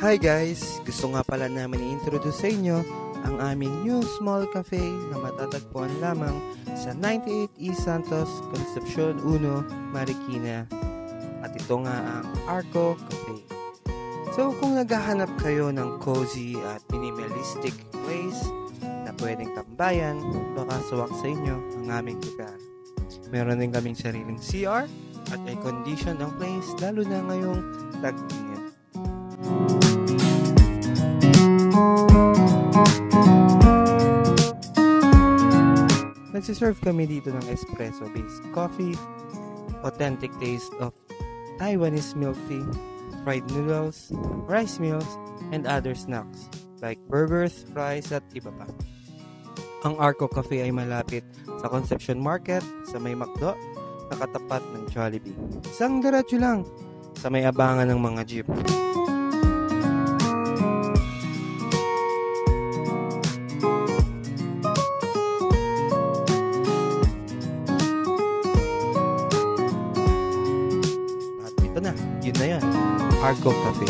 Hi guys! Gusto nga pala namin i-introduce sa inyo ang aming new small cafe na matatagpuan lamang sa 98 East Santos, Concepcion 1, Marikina. At ito nga ang Arco Cafe. So kung naghahanap kayo ng cozy at minimalistic place na pwedeng tambayan, baka suwak sa inyo ang aming lugar. Meron din kaming sariling CR at air-conditioned ang place lalo na ngayong tag-init. Nagsiserve kami dito ng espresso-based coffee, authentic taste of Taiwanese milk tea, fried noodles, rice meals, and other snacks like burgers, fries, at iba pa. Ang Arco Cafe ay malapit sa Concepcion Market sa may McDo na katapat ng Jollibee. Isang diretso lang sa may abangan ng mga jeep. Ito na, yun na yan. Arco Cafe.